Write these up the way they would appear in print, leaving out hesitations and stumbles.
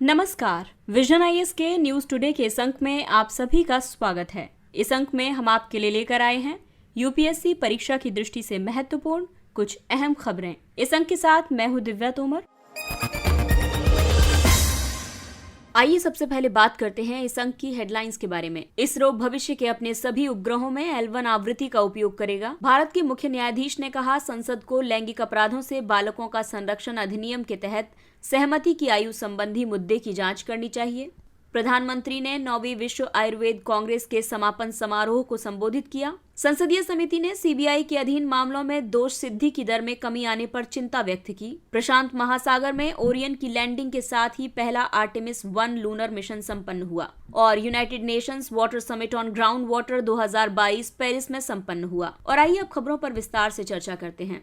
नमस्कार, vision IAS के news today के इस अंक में आप सभी का स्वागत है। इस अंक में हम आपके लिए लेकर आए हैं यूपीएससी परीक्षा की दृष्टि से महत्वपूर्ण कुछ अहम खबरें। इस अंक के साथ मैं हूं दिव्या तोमर। आइए सबसे पहले बात करते हैं इस अंक की हेडलाइंस के बारे में। इसरो भविष्य के अपने सभी उपग्रहों में L1 आवृत्ति का उपयोग करेगा। भारत के मुख्य न्यायाधीश ने कहा, संसद को लैंगिक अपराधों से बालकों का संरक्षण अधिनियम के तहत सहमति की आयु संबंधी मुद्दे की जांच करनी चाहिए। प्रधानमंत्री ने 9वीं विश्व आयुर्वेद कांग्रेस के समापन समारोह को संबोधित किया। संसदीय समिति ने सीबीआई के अधीन मामलों में दोष सिद्धि की दर में कमी आने पर चिंता व्यक्त की। प्रशांत महासागर में ओरियन की लैंडिंग के साथ ही पहला आर्टेमिस 1 लूनर मिशन संपन्न हुआ। और United Nations water summit on ground water 2022 Paris में संपन्न हुआ। और आइए अब खबरों पर विस्तार से चर्चा करते हैं।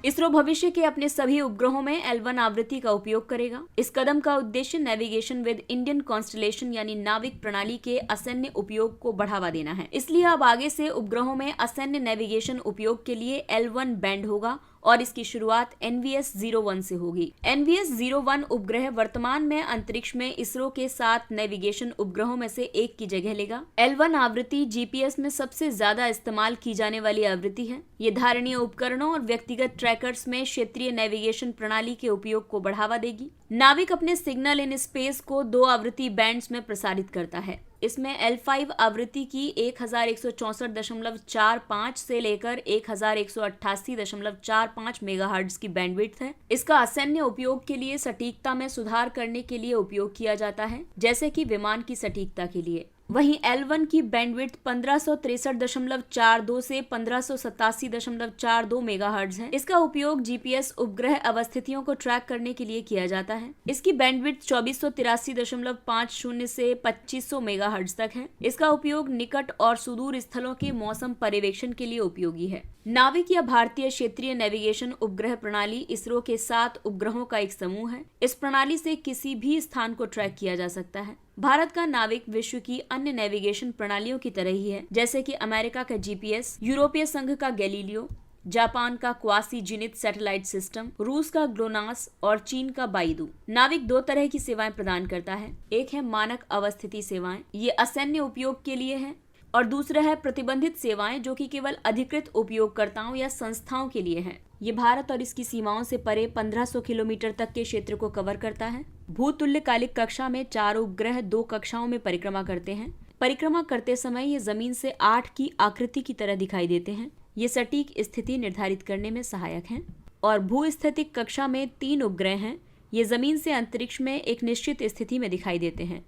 इसरो भविष्य के अपने सभी उपग्रहों में L1 आवृत्ति का उपयोग करेगा। इस कदम का उद्देश्य नेविगेशन विद इंडियन कॉन्स्टलेशन यानी नाविक प्रणाली के असैन्य उपयोग को बढ़ावा देना है। इसलिए अब आगे से उपग्रहों में असैन्य नेविगेशन उपयोग के लिए L1 बैंड होगा और इसकी शुरुआत NVS-01 से होगी। NVS-01 उपग्रह वर्तमान में अंतरिक्ष में इसरो के 7 नेविगेशन उपग्रहों में से एक की जगह लेगा। L1 आवृत्ति जीपीएस में सबसे ज्यादा इस्तेमाल की जाने वाली आवृत्ति है। ये धारणीय उपकरणों और व्यक्तिगत ट्रैकर्स में क्षेत्रीय नेविगेशन प्रणाली के उपयोग को बढ़ावा देगी। नाविक अपने सिग्नल इन स्पेस को 2 आवृत्ति बैंड्स में प्रसारित करता है। इसमें L5 आवृत्ति की 1164.45 से लेकर 1188.45 मेगाहर्ट्ज की बैंडविड्थ है। इसका असैन्य उपयोग के लिए सटीकता में सुधार करने के लिए उपयोग किया जाता है, जैसे कि विमान की सटीकता के लिए। वहीं L1 की बैंडविड्थ 1563.42 से 1587.42 मेगाहर्ट्ज है। इसका उपयोग जीपीएस उपग्रह अवस्थितियों को ट्रैक करने के लिए किया जाता है। इसकी बैंडविड्थ 2483.50 से 2500 मेगाहर्ट्ज तक है। इसका उपयोग निकट और सुदूर स्थलों के मौसम पर्यवेक्षण के लिए उपयोगी है। नाविक या भारतीय क्षेत्रीय नेविगेशन उपग्रह प्रणाली इसरो के 7 उपग्रहों का एक समूह है। इस प्रणाली से किसी भी स्थान को ट्रैक किया जा सकता है। भारत का नाविक विश्व की अन्य नेविगेशन प्रणालियों की तरह ही है, जैसे कि अमेरिका का जीपीएस, यूरोपीय संघ का गैलीलियो, जापान का क्वासी जिनित सैटेलाइट सिस्टम, रूस का ग्लोनास और चीन का बाइडू। नाविक 2 तरह की सेवाएं प्रदान करता है। एक है मानक अवस्थिति सेवाएं, ये असैन्य उपयोग के लिए है, और दूसरा है प्रतिबंधित सेवाएं, जो कि केवल अधिकृत उपयोगकर्ताओं या संस्थाओं के लिए हैं। ये भारत और इसकी सीमाओं से परे 1500 किलोमीटर तक के क्षेत्र को कवर करता है। भूतुल्यकालिक कक्षा में 4 उपग्रह 2 कक्षाओं में परिक्रमा करते हैं। परिक्रमा करते समय ये जमीन से 8 की आकृति की तरह दिखाई देते हैं। ये सटीक स्थिति निर्धारित करने में सहायक हैं। और भूस्थितिक कक्षा में 3 उपग्रह हैं। ये जमीन से अंतरिक्ष में एक निश्चित स्थिति में दिखाई देते हैं।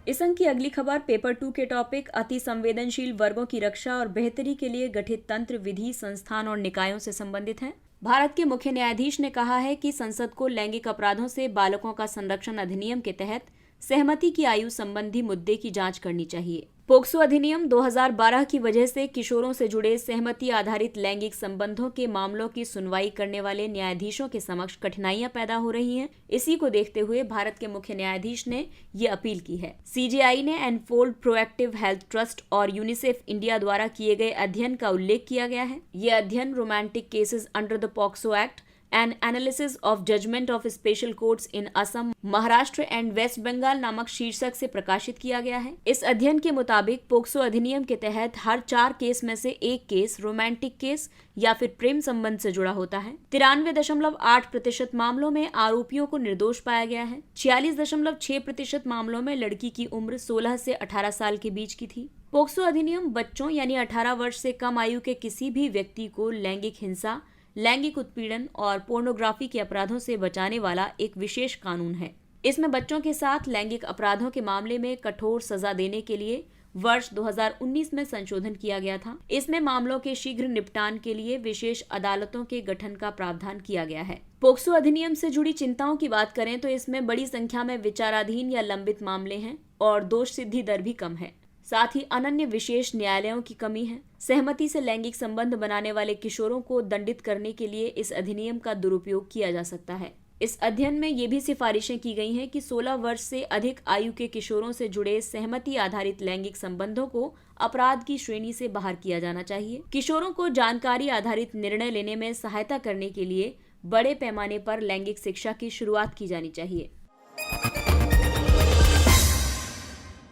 इस अंक की अगली खबर पेपर 2 के टॉपिक अति संवेदनशील वर्गों की रक्षा और बेहतरी के लिए गठित तंत्र, विधि, संस्थान और निकायों से संबंधित है। भारत के मुख्य न्यायाधीश ने कहा है कि संसद को लैंगिक अपराधों से बालकों का संरक्षण अधिनियम के तहत सहमति की आयु संबंधी मुद्दे की जांच करनी चाहिए। पोक्सो अधिनियम 2012 की वजह से किशोरों से जुड़े सहमति आधारित लैंगिक संबंधों के मामलों की सुनवाई करने वाले न्यायाधीशों के समक्ष कठिनाइयां पैदा हो रही हैं। इसी को देखते हुए भारत के मुख्य न्यायाधीश ने ये अपील की है। सीजेआई ने एनफोल्ड प्रोएक्टिव हेल्थ ट्रस्ट और यूनिसेफ इंडिया द्वारा किए गए अध्ययन का उल्लेख किया गया है। ये अध्ययन romantic cases under the POCSO act an analysis of judgement of special courts in Assam, Maharashtra and West Bengal नामक शीर्षक से प्रकाशित किया गया है। इस अध्ययन के मुताबिक पोक्सो अधिनियम के तहत हर 4 केस में से 1 केस रोमांटिक केस या फिर प्रेम संबंध से जुड़ा होता है। 93.8% मामलों में आरोपियों को निर्दोष पाया गया है। 46.6% मामलों में लड़की की उम्र 16 से 18 साल के बीच की थी। पोक्सो अधिनियम बच्चों यानी 18 वर्ष से कम आयु के किसी भी व्यक्ति को लैंगिक हिंसा, लैंगिक उत्पीड़न और पोर्नोग्राफी के अपराधों से बचाने वाला एक विशेष कानून है। इसमें बच्चों के साथ लैंगिक अपराधों के मामले में कठोर सजा देने के लिए वर्ष 2019 में संशोधन किया गया था। इसमें मामलों के शीघ्र निपटान के लिए विशेष अदालतों के गठन का प्रावधान किया गया है। पोक्सो अधिनियम से जुड़ी चिंताओं की बात करें तो इसमें बड़ी संख्या में विचाराधीन या लंबित मामले हैं और दोष सिद्धि दर भी कम है। साथ ही अनन्य विशेष न्यायालयों की कमी है। सहमति से लैंगिक संबंध बनाने वाले किशोरों को दंडित करने के लिए इस अधिनियम का दुरुपयोग किया जा सकता है। इस अध्ययन में ये भी सिफारिशें की गई हैं कि 16 वर्ष से अधिक आयु के किशोरों से जुड़े सहमति आधारित लैंगिक संबंधों को अपराध की श्रेणी से बाहर किया जाना चाहिए। किशोरों को जानकारी आधारित निर्णय लेने में सहायता करने के लिए बड़े पैमाने पर लैंगिक शिक्षा की शुरुआत की जानी चाहिए।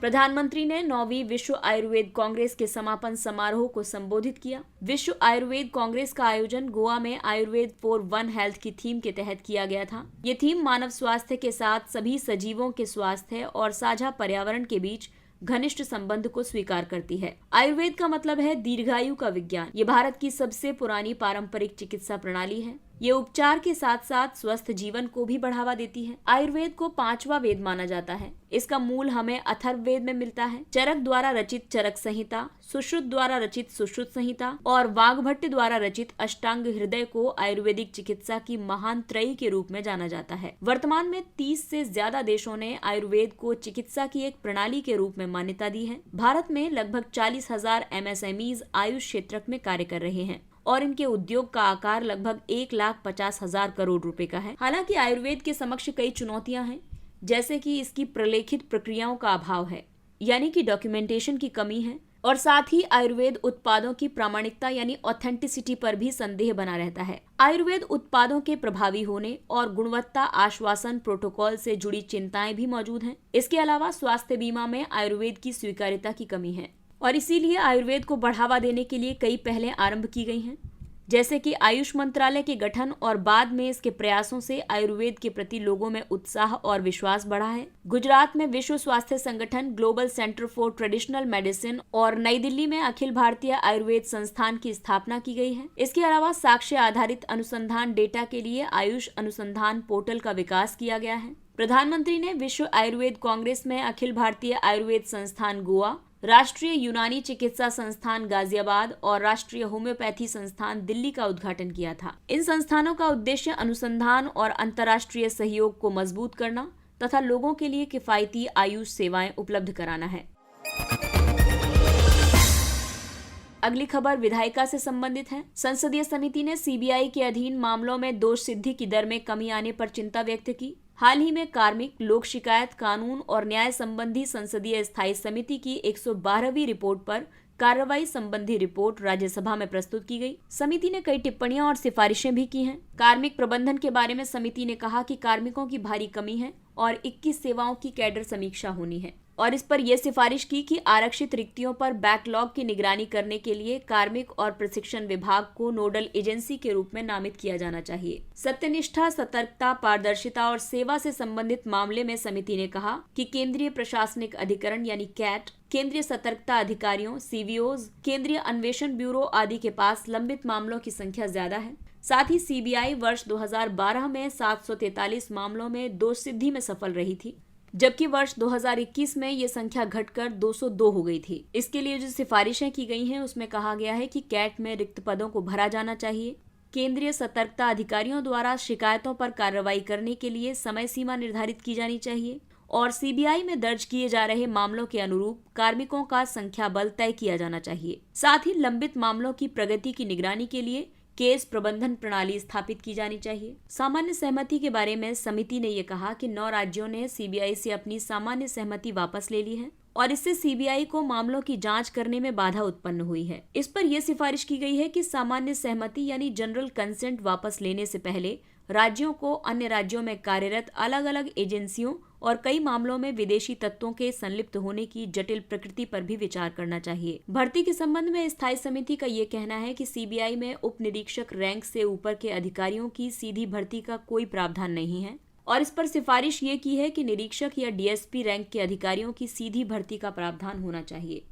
प्रधानमंत्री ने 9वीं विश्व आयुर्वेद कांग्रेस के समापन समारोह को संबोधित किया। विश्व आयुर्वेद कांग्रेस का आयोजन गोवा में आयुर्वेद फॉर वन हेल्थ की थीम के तहत किया गया था। ये थीम मानव स्वास्थ्य के साथ सभी सजीवों के स्वास्थ्य और साझा पर्यावरण के बीच घनिष्ठ संबंध को स्वीकार करती है। आयुर्वेद का मतलब है दीर्घायु का विज्ञान। ये भारत की सबसे पुरानी पारंपरिक चिकित्सा प्रणाली है। ये उपचार के साथ साथ स्वस्थ जीवन को भी बढ़ावा देती है। आयुर्वेद को 5वां वेद माना जाता है। इसका मूल हमें अथर्ववेद में मिलता है। चरक द्वारा रचित चरक संहिता, सुश्रुत द्वारा रचित सुश्रुत संहिता और वाग्भट्ट द्वारा रचित अष्टांग हृदय को आयुर्वेदिक चिकित्सा की महान त्रयी के रूप में जाना जाता है। वर्तमान में 30 से ज्यादा देशों ने आयुर्वेद को चिकित्सा की एक प्रणाली के रूप में मान्यता दी है। भारत में लगभग 40,000 MSMEs आयुष क्षेत्र में कार्य कर रहे हैं और इनके उद्योग का आकार लगभग 1,50,000 करोड़ रुपए का है। हालांकि आयुर्वेद के समक्ष कई चुनौतियां हैं, जैसे कि इसकी प्रलेखित प्रक्रियाओं का अभाव है, यानी कि डॉक्यूमेंटेशन की कमी है, और साथ ही आयुर्वेद उत्पादों की प्रामाणिकता यानी ऑथेंटिसिटी पर भी संदेह बना रहता है। आयुर्वेद उत्पादों के प्रभावी होने और गुणवत्ता आश्वासन प्रोटोकॉल से जुड़ी चिंताएं भी मौजूद हैं। इसके अलावा स्वास्थ्य बीमा में आयुर्वेद की स्वीकार्यता की कमी है और इसीलिए आयुर्वेद को बढ़ावा देने के लिए कई पहलें आरंभ की गई हैं, जैसे कि आयुष मंत्रालय के गठन और बाद में इसके प्रयासों से आयुर्वेद के प्रति लोगों में उत्साह और विश्वास बढ़ा है। गुजरात में विश्व स्वास्थ्य संगठन global centre for traditional medicine और नई दिल्ली में अखिल भारतीय आयुर्वेद संस्थान की स्थापना की गई है। इसके अलावा साक्ष्य आधारित अनुसंधान डेटा के लिए आयुष अनुसंधान पोर्टल का विकास किया गया है। प्रधानमंत्री ने विश्व आयुर्वेद कांग्रेस में अखिल भारतीय आयुर्वेद संस्थान गोवा, राष्ट्रीय यूनानी चिकित्सा संस्थान गाजियाबाद और राष्ट्रीय होम्योपैथी संस्थान दिल्ली का उद्घाटन किया था। इन संस्थानों का उद्देश्य अनुसंधान और अंतर्राष्ट्रीय सहयोग को मजबूत करना तथा लोगों के लिए किफायती आयुष सेवाएं उपलब्ध कराना है। अगली खबर विधायिका से संबंधित है। संसदीय समिति ने सीबीआई के अधीन मामलों में दोष सिद्धि की दर में कमी आने पर चिंता व्यक्त की। हाल ही में कार्मिक, लोक शिकायत, कानून और न्याय संबंधी संसदीय स्थायी समिति की 112वीं रिपोर्ट पर कार्रवाई संबंधी रिपोर्ट राज्यसभा में प्रस्तुत की गई। समिति ने कई टिप्पणियां और सिफारिशें भी की हैं। कार्मिक प्रबंधन के बारे में समिति ने कहा कि कार्मिकों की भारी कमी है और 21 सेवाओं की कैडर समीक्षा होनी है और इस पर यह सिफारिश की कि आरक्षित रिक्तियों पर बैकलॉग की निगरानी करने के लिए कार्मिक और प्रशिक्षण विभाग को नोडल एजेंसी के रूप में नामित किया जाना चाहिए। सत्यनिष्ठा, सतर्कता, पारदर्शिता और सेवा से संबंधित मामले में समिति ने कहा कि केंद्रीय प्रशासनिक अधिकरण यानी कैट, केंद्रीय सतर्कता अधिकारियों सीवीओज, केंद्रीय अन्वेषण ब्यूरो आदि के पास लंबित मामलों की संख्या ज्यादा है। साथ ही सीबीआई वर्ष 2012 में 743 मामलों में दोष सिद्धि में सफल रही थी, जबकि वर्ष 2021 में ये संख्या घटकर 202 हो गई थी। इसके लिए जो सिफारिशें की गई हैं उसमें कहा गया है कि कैट में रिक्त पदों को भरा जाना चाहिए। केंद्रीय सतर्कता अधिकारियों द्वारा शिकायतों पर कार्रवाई करने के लिए समय सीमा निर्धारित की जानी चाहिए और सीबीआई में दर्ज किए जा रहे मामलों के अनुरूप कार्मिकों का संख्या बल तय किया जाना चाहिए। साथ ही लंबित मामलों की प्रगति की निगरानी के लिए केस प्रबंधन प्रणाली स्थापित की जानी चाहिए। सामान्य सहमति के बारे में समिति ने यह कहा कि 9 राज्यों ने सीबीआई से अपनी सामान्य सहमति वापस ले ली है और इससे सीबीआई को मामलों की जांच करने में बाधा उत्पन्न हुई है। इस पर यह सिफारिश की गई है कि सामान्य सहमति यानी जनरल कंसेंट वापस लेने से पहले राज्यों को अन्य राज्यों में कार्यरत अलग अलग एजेंसियों और कई मामलों में विदेशी तत्वों के संलिप्त होने की जटिल प्रकृति पर भी विचार करना चाहिए। भर्ती के संबंध में स्थायी समिति का ये कहना है कि सीबीआई में उप निरीक्षक रैंक से ऊपर के अधिकारियों की सीधी भर्ती का कोई प्रावधान नहीं है और इस पर सिफारिश ये की है कि निरीक्षक या डीएसपी रैंक के अधिकारियों की सीधी भर्ती का प्रावधान होना चाहिए।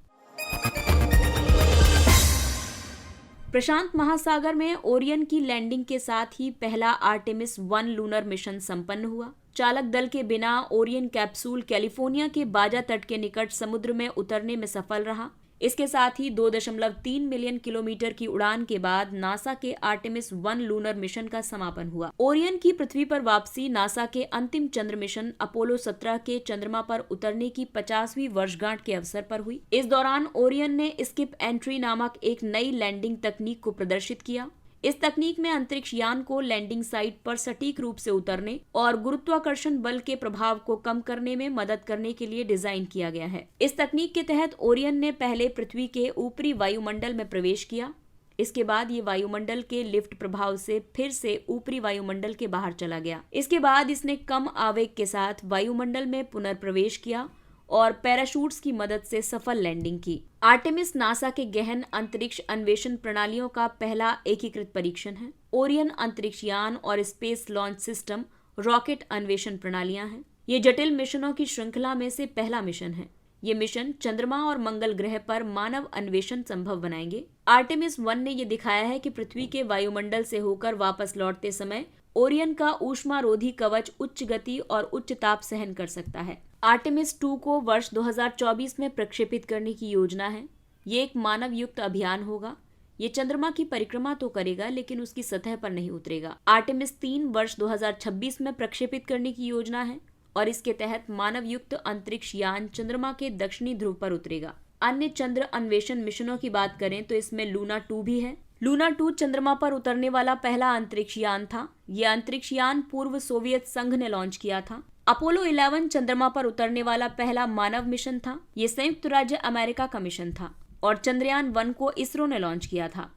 प्रशांत महासागर में ओरियन की लैंडिंग के साथ ही पहला आर्टेमिस 1 लूनर मिशन संपन्न हुआ। चालक दल के बिना ओरियन कैप्सूल कैलिफोर्निया के बाजा तट के निकट समुद्र में उतरने में सफल रहा। इसके साथ ही 2.3 मिलियन किलोमीटर की उड़ान के बाद नासा के आर्टेमिस 1 लूनर मिशन का समापन हुआ। ओरियन की पृथ्वी पर वापसी नासा के अंतिम चंद्र मिशन अपोलो 17 के चंद्रमा पर उतरने की 50वीं वर्षगांठ के अवसर पर हुई। इस दौरान ओरियन ने स्किप एंट्री नामक एक नई लैंडिंग तकनीक को प्रदर्शित किया। इस तकनीक में अंतरिक्ष यान को लैंडिंग साइट पर सटीक रूप से उतरने और गुरुत्वाकर्षण बल के प्रभाव को कम करने में मदद करने के लिए डिजाइन किया गया है। इस तकनीक के तहत ओरियन ने पहले पृथ्वी के ऊपरी वायुमंडल में प्रवेश किया। इसके बाद ये वायुमंडल के लिफ्ट प्रभाव से फिर से ऊपरी वायुमंडल के बाहर चला गया। इसके बाद इसने कम आवेग के साथ वायुमंडल में पुनर्प्रवेश किया और पैराशूट्स की मदद से सफल लैंडिंग की। आर्टेमिस नासा के गहन अंतरिक्ष अन्वेषण प्रणालियों का पहला एकीकृत परीक्षण है। ओरियन अंतरिक्ष यान और स्पेस लॉन्च सिस्टम रॉकेट अन्वेषण प्रणालियां हैं। ये जटिल मिशनों की श्रृंखला में से पहला मिशन है। ये मिशन चंद्रमा और मंगल ग्रह पर मानव अन्वेषण संभव बनाएंगे। आर्टेमिस 1 ने यह दिखाया है कि पृथ्वी के वायुमंडल से होकर वापस लौटते समय ओरियन का ऊष्मारोधी कवच उच्च गति और उच्च ताप सहन कर सकता है। आर्टेमिस 2 को वर्ष 2024 में प्रक्षेपित करने की योजना है। ये एक मानव युक्त अभियान होगा। ये चंद्रमा की परिक्रमा तो करेगा लेकिन उसकी सतह पर नहीं उतरेगा। आर्टेमिस 3 वर्ष 2026 में प्रक्षेपित करने की योजना है और इसके तहत मानव युक्त अंतरिक्ष यान चंद्रमा के दक्षिणी ध्रुव पर उतरेगा। अन्य चंद्र अन्वेषण मिशनों की बात करें तो इसमें लूना 2 भी है। लूना 2 चंद्रमा पर उतरने वाला पहला अंतरिक्ष यान था। यह अंतरिक्ष यान पूर्व सोवियत संघ ने लॉन्च किया था। अपोलो 11 चंद्रमा पर उतरने वाला पहला मानव मिशन था। यह संयुक्त राज्य अमेरिका का मिशन था और चंद्रयान 1 को इसरो ने लॉन्च किया था।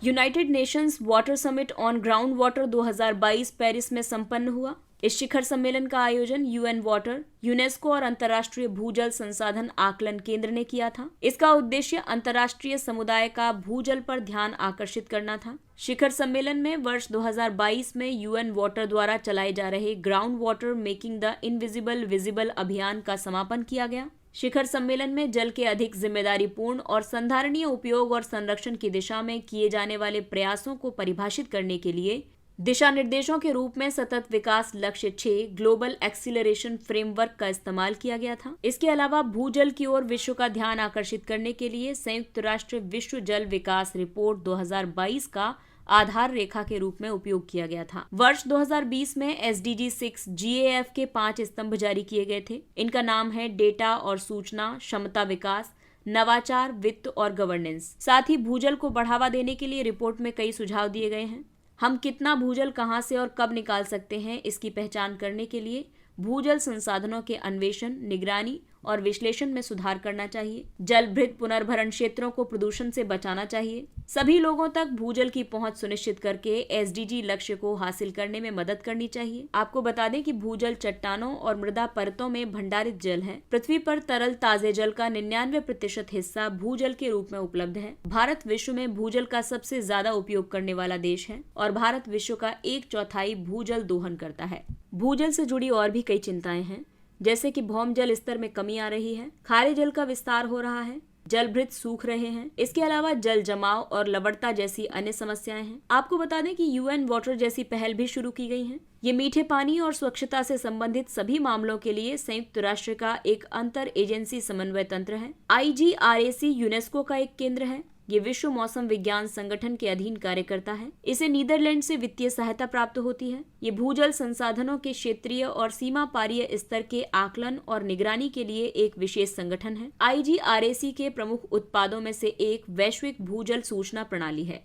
United Nations water summit on ground water 2022 Paris में संपन्न हुआ। इस शिखर सम्मेलन का आयोजन यूएन वाटर, यूनेस्को और अंतर्राष्ट्रीय भूजल संसाधन आकलन केंद्र ने किया था। इसका उद्देश्य अंतर्राष्ट्रीय समुदाय का भूजल पर ध्यान आकर्षित करना था। शिखर सम्मेलन में वर्ष 2022 में यूएन वाटर द्वारा चलाए जा रहे ground water making the invisible visible अभियान का समापन किया गया। शिखर सम्मेलन में जल के अधिक जिम्मेदारीपूर्ण और संधारणीय उपयोग और संरक्षण की दिशा में किए जाने वाले प्रयासों को परिभाषित करने के लिए दिशा निर्देशों के रूप में सतत विकास लक्ष्य 6 ग्लोबल एक्सीलरेशन फ्रेमवर्क का इस्तेमाल किया गया था। इसके अलावा भूजल की ओर विश्व का ध्यान आकर्षित करने के लिए संयुक्त राष्ट्र विश्व जल विकास रिपोर्ट 2022 का आधार रेखा के रूप में उपयोग किया गया था। वर्ष 2020 में SDG 6 GAF के 5 स्तंभ जारी किए गए थे। इनका नाम है डेटा और सूचना, क्षमता विकास, नवाचार, वित्त और गवर्नेंस। साथ ही भूजल को बढ़ावा देने के लिए रिपोर्ट में कई सुझाव दिए गए हैं। हम कितना भूजल कहां से और कब निकाल सकते हैं, इसकी पहचान करने के लिए भूजल संसाधनों के अन्वेषण, निगरानी और विश्लेषण में सुधार करना चाहिए। जलभृत पुनर्भरण क्षेत्रों को प्रदूषण से बचाना चाहिए। सभी लोगों तक भूजल की पहुंच सुनिश्चित करके SDG लक्ष्य को हासिल करने में मदद करनी चाहिए। आपको बता दें कि भूजल चट्टानों और मृदा परतों में भंडारित जल है। पृथ्वी पर तरल ताजे जल का 99% हिस्सा भूजल के रूप में उपलब्ध है। भारत विश्व में भूजल का सबसे ज्यादा उपयोग करने वाला देश है और भारत विश्व का 1/4 भूजल दोहन करता है। भूजल से जुड़ी और भी कई चिंताएं हैं, जैसे कि भौम जल स्तर में कमी आ रही है, खारे जल का विस्तार हो रहा है, जलभृत सूख रहे हैं। इसके अलावा जल जमाव और लवणता जैसी अन्य समस्याएं हैं। आपको बता दें कि यूएन वाटर जैसी पहल भी शुरू की गई है। ये मीठे पानी और स्वच्छता से संबंधित सभी मामलों के लिए संयुक्त राष्ट्र का एक अंतर एजेंसी समन्वय तंत्र है। IGRAC यूनेस्को का एक केंद्र है। ये विश्व मौसम विज्ञान संगठन के अधीन कार्य करता है। इसे नीदरलैंड से वित्तीय सहायता प्राप्त होती है। ये भूजल संसाधनों के क्षेत्रीय और सीमा पारीय स्तर के आकलन और निगरानी के लिए एक विशेष संगठन है। IGRAC के प्रमुख उत्पादों में से एक वैश्विक भूजल सूचना प्रणाली है।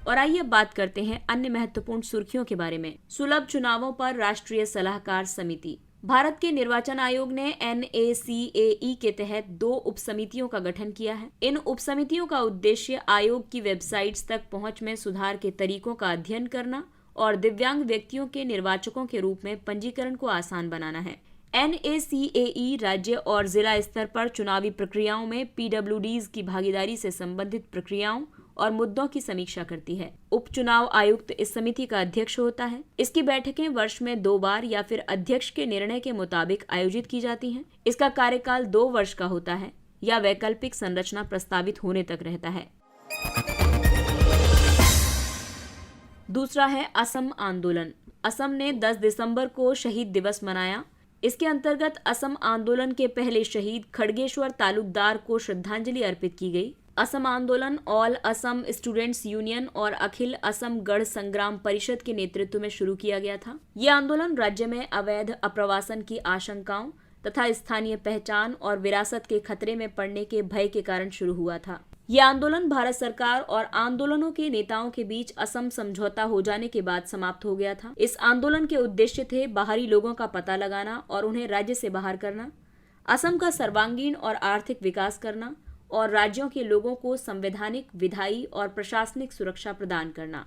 और आइए अब बात करते हैं अन्य महत्वपूर्ण सुर्खियों के बारे में। सुलभ चुनावों पर राष्ट्रीय सलाहकार समिति। भारत के निर्वाचन आयोग ने NACAE के तहत 2 उपसमितियों का गठन किया है। इन उपसमितियों का उद्देश्य आयोग की वेबसाइट्स तक पहुंच में सुधार के तरीकों का अध्ययन करना और दिव्यांग व्यक्तियों के निर्वाचकों के रूप में पंजीकरण को आसान बनाना है। NACAE राज्य और जिला स्तर पर चुनावी प्रक्रियाओं में PWDs की भागीदारी से संबंधित प्रक्रियाओं और मुद्दों की समीक्षा करती है। उपचुनाव आयुक्त इस समिति का अध्यक्ष होता है। इसकी बैठकें वर्ष में 2 बार या फिर अध्यक्ष के निर्णय के मुताबिक आयोजित की जाती हैं। इसका कार्यकाल 2 वर्ष का होता है या वैकल्पिक संरचना प्रस्तावित होने तक रहता है। दूसरा है असम आंदोलन। असम ने 10 दिसंबर को शहीद दिवस मनाया। इसके अंतर्गत असम आंदोलन के पहले शहीद खड़गेश्वर तालुकदार को श्रद्धांजलि अर्पित की गई। असम आंदोलन ऑल असम स्टूडेंट्स यूनियन और अखिल असम गढ़ संग्राम परिषद के नेतृत्व में शुरू किया गया था। ये आंदोलन राज्य में अवैध अप्रवासन की आशंकाओं तथा स्थानीय पहचान और विरासत के खतरे में पड़ने के भय के कारण शुरू हुआ था। यह आंदोलन भारत सरकार और आंदोलनों के नेताओं के बीच असम समझौता हो जाने के बाद समाप्त हो गया था। इस आंदोलन के उद्देश्य थे बाहरी लोगों का पता लगाना और उन्हें राज्य से बाहर करना, असम का सर्वांगीण और आर्थिक विकास करना और राज्यों के लोगों को संवैधानिक, विधायी और प्रशासनिक सुरक्षा प्रदान करना।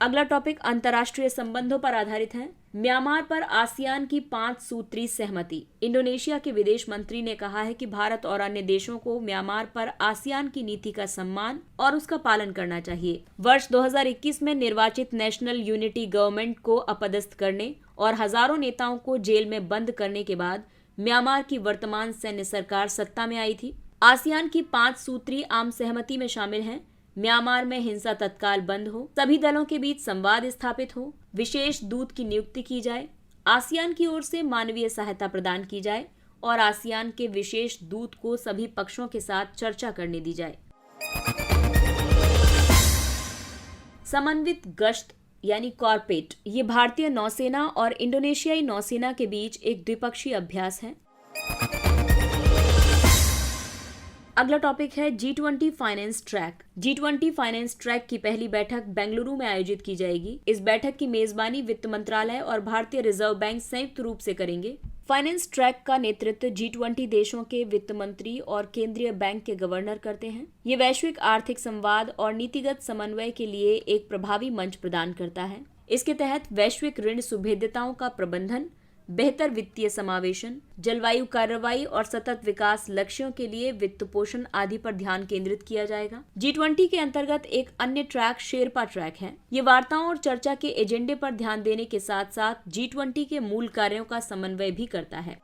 अगला टॉपिक अंतर्राष्ट्रीय संबंधों पर आधारित है। म्यांमार पर आसियान की 5 सूत्री सहमति। इंडोनेशिया के विदेश मंत्री ने कहा है कि भारत और अन्य देशों को म्यांमार पर आसियान की नीति का सम्मान और उसका पालन करना चाहिए। वर्ष 2021 में निर्वाचित नेशनल यूनिटी गवर्नमेंट को अपदस्थ करने और हजारों नेताओं को जेल में बंद करने के बाद म्यांमार की वर्तमान सैन्य सरकार सत्ता में आई थी। आसियान की 5 सूत्री आम सहमति में शामिल हैं: म्यांमार में हिंसा तत्काल बंद हो, सभी दलों के बीच संवाद स्थापित हो, विशेष दूत की नियुक्ति की जाए, आसियान की ओर से मानवीय सहायता प्रदान की जाए और आसियान के विशेष दूत को सभी पक्षों के साथ चर्चा करने दी जाए। समन्वित गश्त यानी कॉर्पेट, ये भारतीय नौसेना और इंडोनेशियाई नौसेना के बीच एक द्विपक्षीय अभ्यास है। अगला टॉपिक है G20 finance track. G20 finance track की पहली बैठक बेंगलुरु में आयोजित की जाएगी। इस बैठक की मेजबानी वित्त मंत्रालय और भारतीय रिजर्व बैंक संयुक्त रूप से करेंगे। फाइनेंस ट्रैक का नेतृत्व G20 देशों के वित्त मंत्री और केंद्रीय बैंक के गवर्नर करते हैं। ये वैश्विक आर्थिक संवाद और नीतिगत समन्वय के लिए एक प्रभावी मंच प्रदान करता है। इसके तहत वैश्विक ऋण सुभेद्यताओं का प्रबंधन, बेहतर वित्तीय समावेशन, जलवायु कार्रवाई और सतत विकास लक्ष्यों के लिए वित्त पोषण आदि पर ध्यान केंद्रित किया जाएगा। G20 के अंतर्गत एक अन्य ट्रैक शेरपा ट्रैक है। ये वार्ताओं और चर्चा के एजेंडे पर ध्यान देने के साथ साथ G20 के मूल कार्यों का समन्वय भी करता है।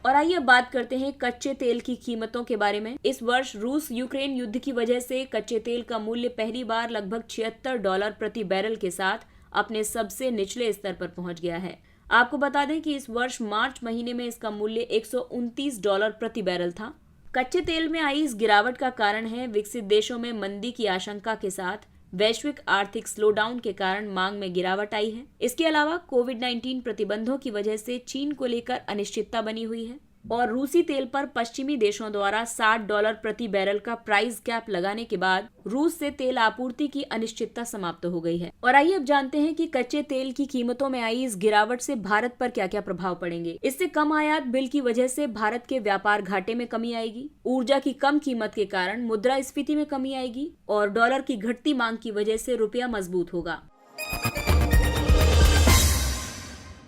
और आइए अब बात करते हैं कच्चे तेल की कीमतों के बारे में। इस वर्ष रूस यूक्रेन युद्ध की वजह से कच्चे तेल का मूल्य पहली बार लगभग $76 प्रति बैरल के साथ अपने सबसे निचले स्तर पर पहुंच गया है। आपको बता दें कि इस वर्ष मार्च महीने में इसका मूल्य $129 प्रति बैरल था। कच्चे तेल में आई इस गिरावट का कारण है विकसित देशों में मंदी की आशंका के साथ वैश्विक आर्थिक स्लोडाउन के कारण मांग में गिरावट आई है। इसके अलावा कोविड-19 प्रतिबंधों की वजह से चीन को लेकर अनिश्चितता बनी हुई है और रूसी तेल पर पश्चिमी देशों द्वारा $60 प्रति बैरल का प्राइस कैप लगाने के बाद रूस से तेल आपूर्ति की अनिश्चितता समाप्त हो गई है। और आइए अब जानते हैं कि कच्चे तेल की कीमतों में आई इस गिरावट से भारत पर क्या क्या प्रभाव पड़ेंगे। इससे कम आयात बिल की वजह से भारत के व्यापार घाटे में कमी आएगी, ऊर्जा की कम कीमत के कारण मुद्रास्फीति में कमी आएगी और डॉलर की घटती मांग की वजह से रुपया मजबूत होगा।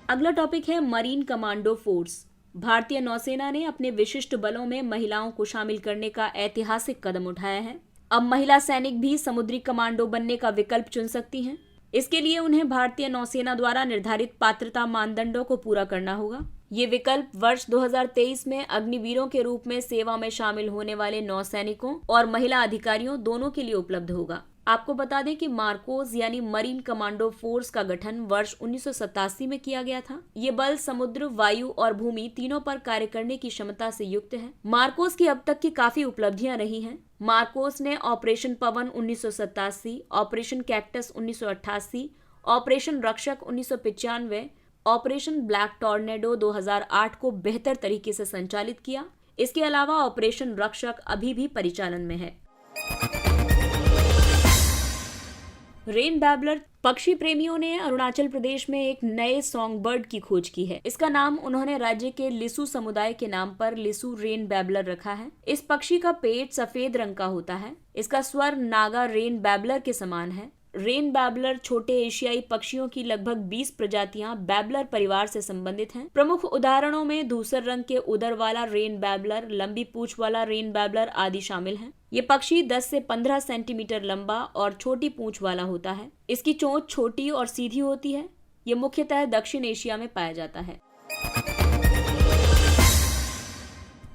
अगला टॉपिक है मरीन कमांडो फोर्स। भारतीय नौसेना ने अपने विशिष्ट बलों में महिलाओं को शामिल करने का ऐतिहासिक कदम उठाया है। अब महिला सैनिक भी समुद्री कमांडो बनने का विकल्प चुन सकती हैं। इसके लिए उन्हें भारतीय नौसेना द्वारा निर्धारित पात्रता मानदंडों को पूरा करना होगा। ये विकल्प वर्ष 2023 में अग्निवीरों के रूप में सेवा में शामिल होने वाले नौसैनिकों और महिला अधिकारियों दोनों के लिए उपलब्ध होगा। आपको बता दें कि मार्कोस यानी मरीन कमांडो फोर्स का गठन वर्ष 1987 में किया गया था। ये बल समुद्र, वायु और भूमि तीनों पर कार्य करने की क्षमता से युक्त है। मार्कोस की अब तक की काफी उपलब्धियां रही हैं। मार्कोस ने ऑपरेशन पवन 1987, ऑपरेशन कैक्टस 1988, ऑपरेशन रक्षक 1995, ऑपरेशन ब्लैक टॉर्नेडो 2008 को बेहतर तरीके से संचालित किया। इसके अलावा ऑपरेशन रक्षक अभी भी परिचालन में है। रेन बैबलर पक्षी प्रेमियों ने अरुणाचल प्रदेश में एक नए सॉन्ग बर्ड की खोज की है। इसका नाम उन्होंने राज्य के लिसु समुदाय के नाम पर लिसु रेन बैबलर रखा है। इस पक्षी का पेट सफेद रंग का होता है। इसका स्वर नागा रेन बैबलर के समान है। रेन बैबलर छोटे एशियाई पक्षियों की लगभग 20 प्रजातियां बैबलर परिवार से संबंधित हैं। प्रमुख उदाहरणों में धूसर रंग के उदर वाला रेन बैबलर, लंबी पूंछ वाला रेन बैबलर आदि शामिल हैं। ये पक्षी 10 से 15 सेंटीमीटर लंबा और छोटी पूंछ वाला होता है। इसकी चोंच छोटी और सीधी होती है। ये मुख्यतः दक्षिण एशिया में पाया जाता है।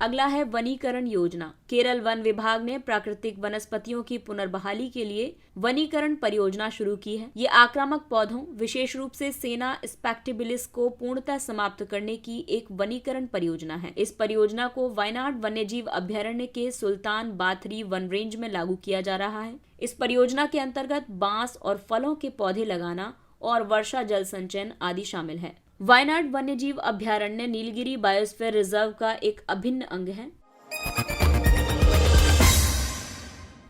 अगला है वनीकरण योजना। केरल वन विभाग ने प्राकृतिक वनस्पतियों की पुनर्बहाली के लिए वनीकरण परियोजना शुरू की है। ये आक्रामक पौधों, विशेष रूप से सेना स्पेक्टिबिलिस को पूर्णतः समाप्त करने की एक वनीकरण परियोजना है। इस परियोजना को वायनाड वन्यजीव अभ्यारण्य के सुल्तान बाथरी वन रेंज में लागू किया जा रहा है। इस परियोजना के अंतर्गत बांस और फलों के पौधे लगाना और वर्षा जल संचयन आदि शामिल है। वायनाड वन्यजीव अभयारण्य नीलगिरी बायोस्फीयर रिजर्व का एक अभिन्न अंग है।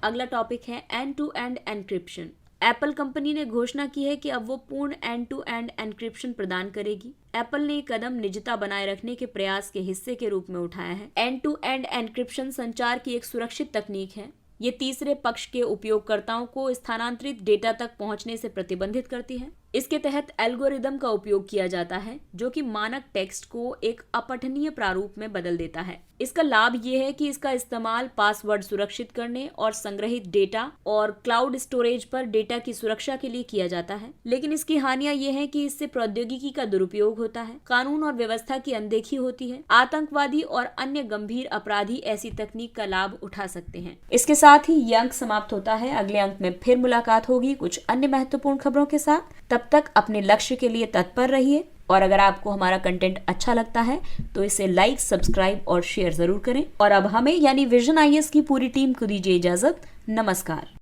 अगला टॉपिक है end to end encryption. Apple company ने घोषणा की है कि अब वो पूर्ण एंड टू एंड एन्क्रिप्शन प्रदान करेगी। एप्पल ने ये कदम निजता बनाए रखने के प्रयास के हिस्से के रूप में उठाया है। एंड टू एंड एन्क्रिप्शन संचार की एक सुरक्षित तकनीक है। ये तीसरे पक्ष के उपयोगकर्ताओं को स्थानांतरित डेटा तक पहुंचने से प्रतिबंधित करती है। इसके तहत एल्गोरिदम का उपयोग किया जाता है जो कि मानक टेक्स्ट को एक अपठनीय प्रारूप में बदल देता है। इसका लाभ ये है कि इसका इस्तेमाल पासवर्ड सुरक्षित करने और संग्रहित डेटा और क्लाउड स्टोरेज पर डेटा की सुरक्षा के लिए किया जाता है। लेकिन इसकी हानियां ये हैं कि इससे प्रौद्योगिकी का दुरुपयोग होता है, कानून और व्यवस्था की अनदेखी होती है। आतंकवादी और अन्य गंभीर अपराधी ऐसी तकनीक का लाभ उठा सकते हैं। इसके साथ ही ये अंक समाप्त होता है। अगले अंक में फिर मुलाकात होगी कुछ अन्य महत्वपूर्ण खबरों के साथ। तब तक अपने लक्ष्य के लिए तत्पर रहिए और अगर आपको हमारा कंटेंट अच्छा लगता है तो इसे लाइक, सब्सक्राइब और शेयर जरूर करें। और अब हमें यानी विजन IAS की पूरी टीम को दीजिए इजाजत। नमस्कार।